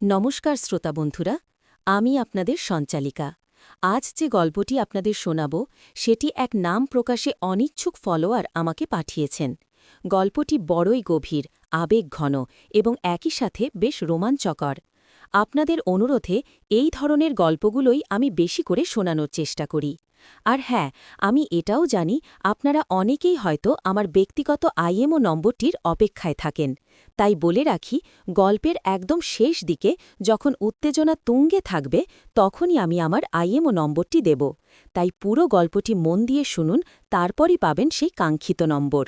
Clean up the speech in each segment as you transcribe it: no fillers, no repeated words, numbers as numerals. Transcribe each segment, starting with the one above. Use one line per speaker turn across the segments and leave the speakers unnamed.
নমস্কার শ্রোতা বন্ধুরা, আমি আপনাদের সঞ্চালিকা। আজ যে গল্পটি আপনাদের শোনাব সেটি এক নাম প্রকাশে অনিচ্ছুক ফলোয়ার আমাকে পাঠিয়েছেন। গল্পটি বড়ই গভীর, আবেগঘন এবং একই সাথে বেশ রোমাঞ্চকর। আপনাদের অনুরোধে এই ধরনের গল্পগুলোই আমি বেশি করে শোনানোর চেষ্টা করি। আর হ্যাঁ, আমি এটাও জানি আপনারা অনেকেই হয়তো আমার ব্যক্তিগত আইএমও নম্বরটির অপেক্ষায় থাকেন। তাই বলে রাখি, গল্পের একদম শেষ দিকে যখন উত্তেজনা তুঙ্গে থাকবে তখনই আমি আমার আইএমও নম্বরটি দেব। তাই পুরো গল্পটি মন দিয়ে শুনুন, তারপরই পাবেন সেই কাঙ্ক্ষিত নম্বর।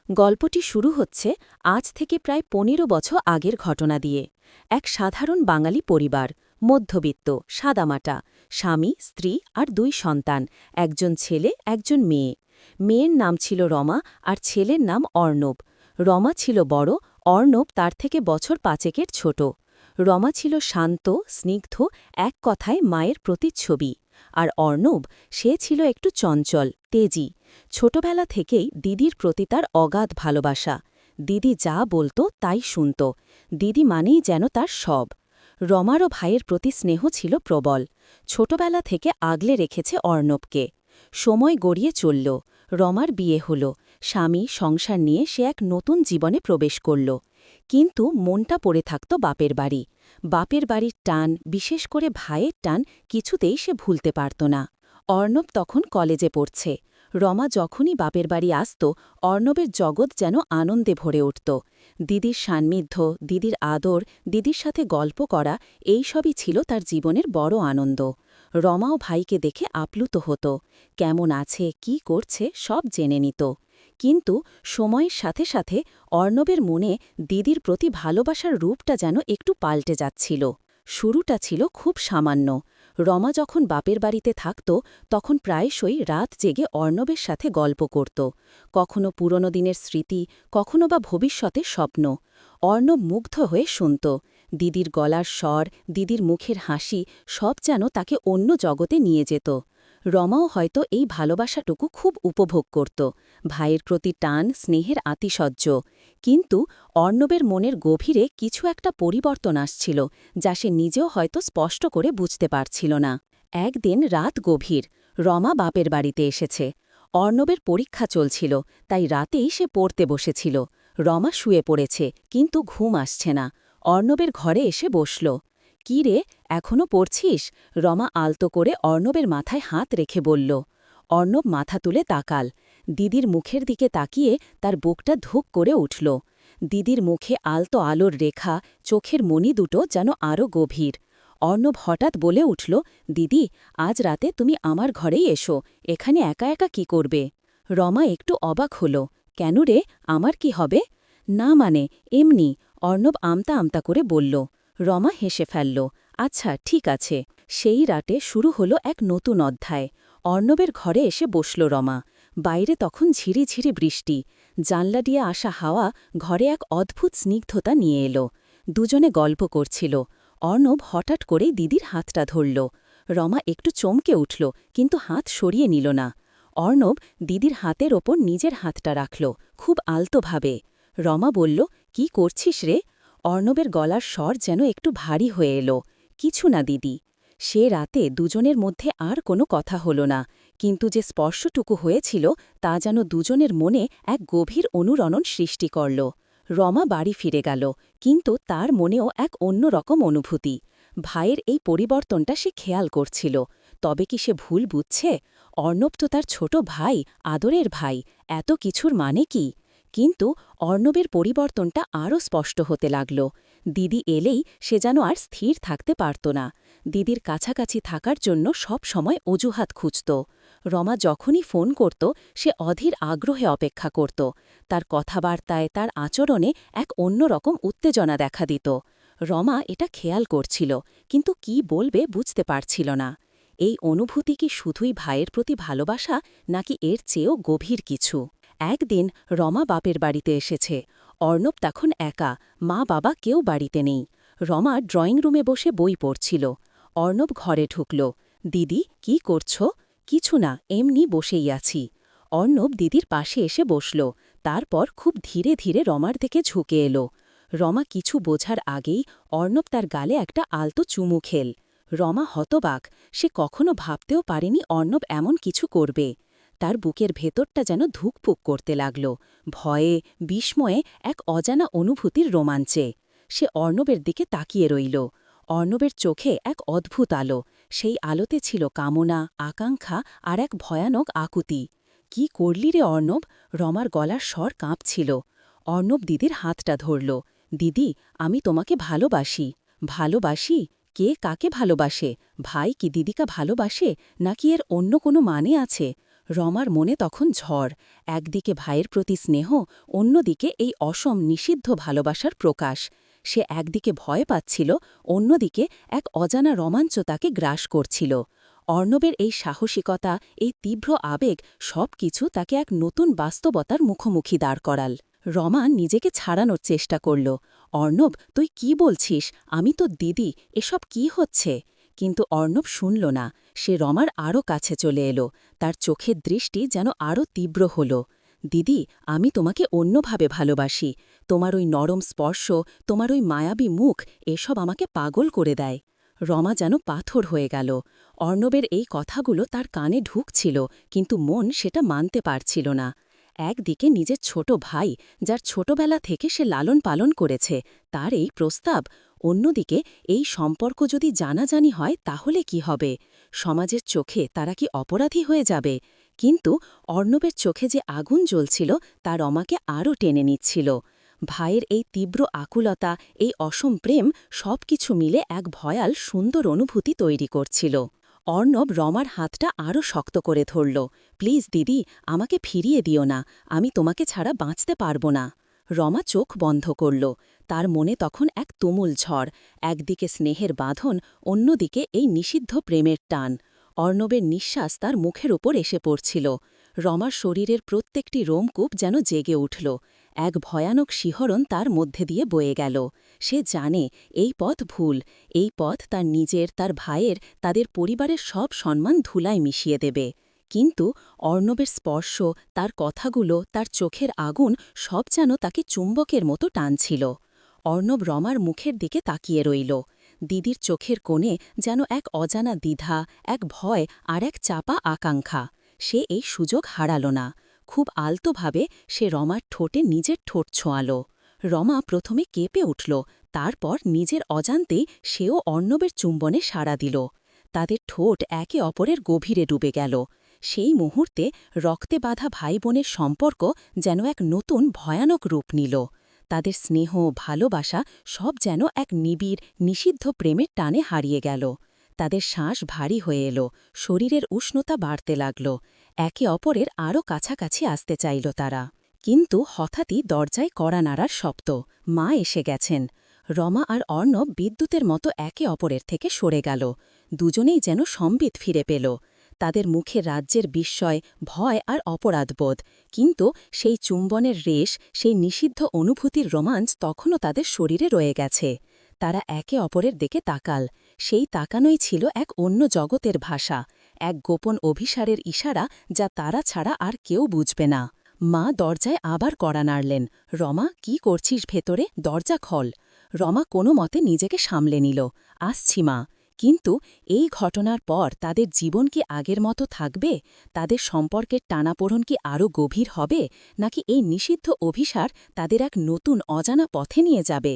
গল্পটি শুরু হচ্ছে আজ থেকে প্রায় ১৫ বছর আগের ঘটনা দিয়ে। এক সাধারণ বাঙালি পরিবার, মধ্যবিত্ত, সাদামাটা, স্বামী, স্ত্রী আর ২ সন্তান, একজন ছেলে, একজন মেয়ে। মেয়ের নাম ছিল রমা আর ছেলের নাম অর্ণব। রমা ছিল বড়, অর্ণব তার থেকে বছর ৫-এর ছোট। রমা ছিল শান্ত, স্নিগ্ধ, এক কথায় মায়ের প্রতিচ্ছবি। আর অর্ণব, সে ছিল একটু চঞ্চল, তেজি। ছোটবেলা থেকেই দিদির প্রতি তার অগাধ ভালোবাসা। দিদি যা বলত তাই শুনত। দিদি মানেই যেন তার সব। রমারও ভাইয়ের প্রতি স্নেহ ছিল প্রবল। ছোটবেলা থেকে আগলে রেখেছে অর্ণবকে। সময় গড়িয়ে চলল, রমার বিয়ে হল, স্বামী, সংসার নিয়ে সে এক নতুন জীবনে প্রবেশ করল। কিন্তু মনটা পড়ে থাকত বাপের বাড়ি। বাপের বাড়ির টান, বিশেষ করে ভাইয়ের টান, কিছুতেই সে ভুলতে পারত না। অর্ণব তখন কলেজে পড়ছে। রমা যখনই বাপের বাড়ি আসত, অর্ণবের জগৎ যেন আনন্দে ভরে উঠত। দিদির সান্নিধ্য, দিদির আদর, দিদির সাথে গল্প করা, এই সবই ছিল তার জীবনের বড় আনন্দ। রমাও ভাইকে দেখে আপ্লুত হতো। কেমন আছে, কি করছে, সব জেনে নিত। কিন্তু সময়ের সাথে সাথে অর্ণবের মনে দিদির প্রতি ভালোবাসার রূপটা যেন একটু পাল্টে যাচ্ছিল। শুরুটা ছিল খুব সামান্য। রমা যখন বাপের বাড়িতে থাকত তখন প্রায়শই রাত জেগে অর্ণবের সাথে গল্প করত। কখনো পুরনো দিনের স্মৃতি, কখনো বা ভবিষ্যতের স্বপ্ন। অর্ণব মুগ্ধ হয়ে শুনত। দিদির গলার স্বর, দিদির মুখের হাসি, সব যেন তাকে অন্য জগতে নিয়ে যেত। রমাও হয়তো এই ভালোবাসাটুকু খুব উপভোগ করত, ভাইয়ের প্রতি টান, স্নেহের আতিশয্য। কিন্তু অর্ণবের মনের গভীরে কিছু একটা পরিবর্তন আসছিল, যা সে নিজেও হয়তো স্পষ্ট করে বুঝতে পারছিল না। একদিন রাত গভীর, রমা বাপের বাড়িতে এসেছে। অর্ণবের পরীক্ষা চলছিল, তাই রাতেই সে পড়তে বসেছিল। রমা শুয়ে পড়েছে, কিন্তু ঘুম আসছে না। অর্ণবের ঘরে এসে বসল। কি রে, এখনও পড়ছিস? রমা আলতো করে অর্ণবের মাথায় হাত রেখে বলল। অর্ণব মাথা তুলে তাকাল। দিদির মুখের দিকে তাকিয়ে তার বুকটা ধুক করে উঠল। দিদির মুখে আলতো আলোর রেখা, চোখের মণি দুটো যেন আরও গভীর। অর্ণব হঠাৎ বলে উঠল, দিদি, আজ রাতে তুমি আমার ঘরেই এসো, এখানে একা একা কি করবে? রমা একটু অবাক হল। কেন রে, আমার কি হবে? না মানে, এমনি, অর্ণব আমতা আমতা করে বলল। রমা হেসে ফেলল। আচ্ছা, ঠিক আছে। সেই রাতে শুরু হলো এক নতুন অধ্যায়। অর্ণবের ঘরে এসে বসল রমা। বাইরে তখন ঝিরিঝিরি বৃষ্টি। জানলা দিয়ে আসা হাওয়া ঘরে এক অদ্ভুত স্নিগ্ধতা নিয়ে এলো। দুজনে গল্প করছিল। অর্ণব হঠাৎ করেই দিদির হাতটা ধরল। রমা একটু চমকে উঠল, কিন্তু হাত সরিয়ে নিল না। অর্ণব দিদির হাতের ওপর নিজের হাতটা রাখল, খুব আলতোভাবে। রমা বলল, কি করছিস রে? অর্ণবের গলার স্বর যেন একটু ভারী হয়ে এলো। কিছু না দিদি। সে রাতে দুজনের মধ্যে আর কোনো কথা হল না, কিন্তু যে স্পর্শটুকু হয়েছিল তা যেন দুজনের মনে এক গভীর অনুরণন সৃষ্টি করল। রমা বাড়ি ফিরে গেল, কিন্তু তার মনেও এক অন্যরকম অনুভূতি। ভাইয়ের এই পরিবর্তনটা সে খেয়াল করছিল। তবে কি সে ভুল বুঝছে? অর্ণব তো তার ছোট ভাই, আদরের ভাই, এত কিছুর মানে কি? কিন্তু অর্ণবের পরিবর্তনটা আরও স্পষ্ট হতে লাগল। দিদি এলেই সে যেন আর স্থির থাকতে পারত না। দিদির কাছাকাছি থাকার জন্য সব সময় অজুহাত খুঁজত। রমা যখনই ফোন করত সে অধীর আগ্রহে অপেক্ষা করত। তার কথাবার্তায়, তার আচরণে এক অন্যরকম উত্তেজনা দেখা দিত। রমা এটা খেয়াল করছিল, কিন্তু কি বলবে বুঝতে পারছিল না। এই অনুভূতি কি শুধুই ভাইয়ের প্রতি ভালোবাসা, নাকি এর চেয়েও গভীর কিছু? একদিন রমা বাপের বাড়িতে এসেছে। অর্ণব তখন একা, মা বাবা কেউ বাড়িতে নেই। রমা ড্রয়িং রুমে বসে বই পড়ছিল। অর্ণব ঘরে ঢুকল। দিদি, কি করছ? কিছু না, এমনি বসেই আছি। অর্ণব দিদির পাশে এসে বসল। তারপর খুব ধীরে ধীরে রমার দিকে ঝুঁকে এলো। রমা কিছু বোঝার আগেই অর্ণব তার গালে একটা আলতো চুমু খেল। রমা হতবাক, সে কখনো ভাবতেও পারেনি অর্ণব এমন কিছু করবে। তার বুকের ভেতরটা যেন ধুকপুক করতে লাগল, ভয়ে, বিস্ময়ে, এক অজানা অনুভূতির রোমাঞ্চে। সে অর্ণবের দিকে তাকিয়ে রইল। অর্ণবের চোখে এক অদ্ভুত আলো, সেই আলোতে ছিল কামনা, আকাঙ্ক্ষা আর এক ভয়ানক আকুতি। কি করলি রে অর্ণব? রমার গলার স্বর কাঁপছিল। অর্ণব দিদির হাতটা ধরল। দিদি, আমি তোমাকে ভালোবাসি। ভালোবাসি? কে কাকে ভালোবাসে? ভাই কি দিদিকা ভালোবাসে, নাকি এর অন্য কোনো মানে আছে? রমার মনে তখন ঝড়, একদিকে ভাইয়ের প্রতি স্নেহ, অন্যদিকে এই অসম নিষিদ্ধ ভালোবাসার প্রকাশ। সে একদিকে ভয় পাচ্ছিল, অন্যদিকে এক অজানা রোমাঞ্চ তাকে গ্রাস করছিল। অর্ণবের এই সাহসিকতা, এই তীব্র আবেগ সব কিছু তাকে এক নতুন বাস্তবতার মুখোমুখি দাঁড় করাল। রমা নিজেকে ছাড়ানোর চেষ্টা করল। অর্ণব, তুই কি বলছিস? আমি তো দিদি, এসব কি হচ্ছে? কিন্তু অর্ণব শুনল না। সে রমার আরও কাছে চলে এলো। তার চোখের দৃষ্টি যেন আরও তীব্র হল। দিদি, আমি তোমাকে অন্যভাবে ভালোবাসি। তোমার ওই নরম স্পর্শ, তোমার ওই মায়াবী মুখ, এসব আমাকে পাগল করে দেয়। রমা যেন পাথর হয়ে গেল। অর্ণবের এই কথাগুলো তার কানে ঢুকছিল, কিন্তু মন সেটা মানতে পারছিল না। একদিকে নিজের ছোট ভাই, যার ছোটবেলা থেকে সে লালন পালন করেছে, তার এই প্রস্তাব। অন্যদিকে এই সম্পর্ক যদি জানাজানি হয় তাহলে কি হবে? সমাজের চোখে তারা কি অপরাধী হয়ে যাবে? কিন্তু অর্ণবের চোখে যে আগুন জ্বলছিল তা রমাকে আরও টেনে নিচ্ছিল। ভাইয়ের এই তীব্র আকুলতা, এই অসম প্রেম, সবকিছু মিলে এক ভয়াল সুন্দর অনুভূতি তৈরি করছিল। অর্ণব রমার হাতটা আরও শক্ত করে ধরল। প্লিজ দিদি, আমাকে ফিরিয়ে দিও না, আমি তোমাকে ছাড়া বাঁচতে পারব না। রমা চোখ বন্ধ করল। তার মনে তখন এক তুমুল ঝড়, একদিকে স্নেহের বাঁধন, অন্যদিকে এই নিষিদ্ধ প্রেমের টান। অর্ণবের নিঃশ্বাস তার মুখের ওপর এসে পড়ছিল। রমার শরীরের প্রত্যেকটি রোমকূপ যেন জেগে উঠল। এক ভয়ানক শিহরণ তার মধ্যে দিয়ে বয়ে গেল। সে জানে এই পথ ভুল, এই পথ তার নিজের, তার ভাইয়ের, তাদের পরিবারের সব সম্মান ধুলায় মিশিয়ে দেবে। কিন্তু অর্ণবের স্পর্শ, তার কথাগুলো, তার চোখের আগুন সব যেন তাকে চুম্বকের মতো টানছিল। অর্ণব রমার মুখের দিকে তাকিয়ে রইল। দিদির চোখের কোণে যেন এক অজানা দ্বিধা, এক ভয় আর এক চাপা আকাঙ্ক্ষা। সে এই সুযোগ হারাল না। খুব আলতোভাবে সে রমার ঠোঁটে নিজের ঠোঁট ছোঁয়াল। রমা প্রথমে কেঁপে উঠল, তারপর নিজের অজান্তেই সেও অর্ণবের চুম্বনে সাড়া দিল। তাদের ঠোঁট একে অপরের গভীরে ডুবে গেল। সেই মুহূর্তে রক্তে বাঁধা ভাই বোনের সম্পর্ক যেন এক নতুন ভয়ানক রূপ নিল। তাদের স্নেহ, ভালোবাসা সব যেন এক নিবিড়, নিষিদ্ধ প্রেমের টানে হারিয়ে গেল। তাদের শ্বাস ভারী হয়ে এলো, শরীরের উষ্ণতা বাড়তে লাগল। একে অপরের আরও কাছাকাছি আসতে চাইল তারা। কিন্তু হঠাৎই দরজায় কড়া নাড়ার শব্দ। মা এসে গেছেন। রমা আর অর্ণব বিদ্যুতের মতো একে অপরের থেকে সরে গেল। দুজনেই যেন সম্বিত ফিরে পেল। তাদের মুখে রাজ্যের বিস্ময়, ভয় আর অপরাধবোধ। কিন্তু সেই চুম্বনের রেশ, সেই নিষিদ্ধ অনুভূতির রোমাঞ্চ তখনও তাদের শরীরে রয়ে গেছে। তারা একে অপরের দিকে তাকাল। সেই তাকানোই ছিল এক অন্য জগতের ভাষা, এক গোপন অভিসারের ইশারা যা তারা ছাড়া আর কেউ বুঝবে না। মা দরজায় আবার কড়া নাড়লেন। রমা, কি করছিস ভেতরে? দরজা খোল। রমা কোনো মতে নিজেকে সামলে নিল। আসছি মা। কিন্তু এই ঘটনার পর তাদের জীবন কি আগের মতো থাকবে? তাদের সম্পর্কের টানাপোড়েন কি আরও গভীর হবে, নাকি এই নিষিদ্ধ অভিসার তাদের এক নতুন অজানা পথে নিয়ে যাবে?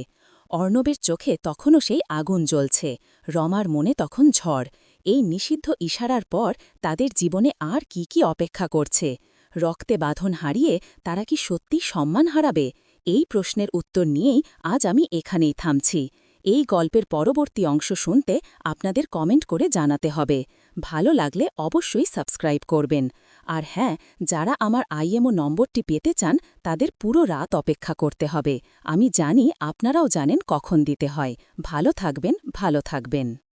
অর্ণবের চোখে তখনও সেই আগুন জ্বলছে। রমার মনে তখন ঝড়। এই নিষিদ্ধ ইশারার পর তাদের জীবনে আর কি কি অপেক্ষা করছে? রক্তে বাঁধন হারিয়ে তারা কি সত্যি সম্মান হারাবে? এই প্রশ্নের উত্তর নিয়েই আজ আমি এখানেই থামছি। এই গল্পের পরবর্তী অংশ শুনতে আপনাদের কমেন্ট করে জানাতে হবে। ভালো লাগলে অবশ্যই সাবস্ক্রাইব করবেন। আর হ্যাঁ, যারা আমার আইএমও নম্বরটি পেতে চান তাদের পুরো রাত অপেক্ষা করতে হবে। আমি জানি আপনারাও জানেন কখন দিতে হয়। ভালো থাকবেন, ভালো থাকবেন।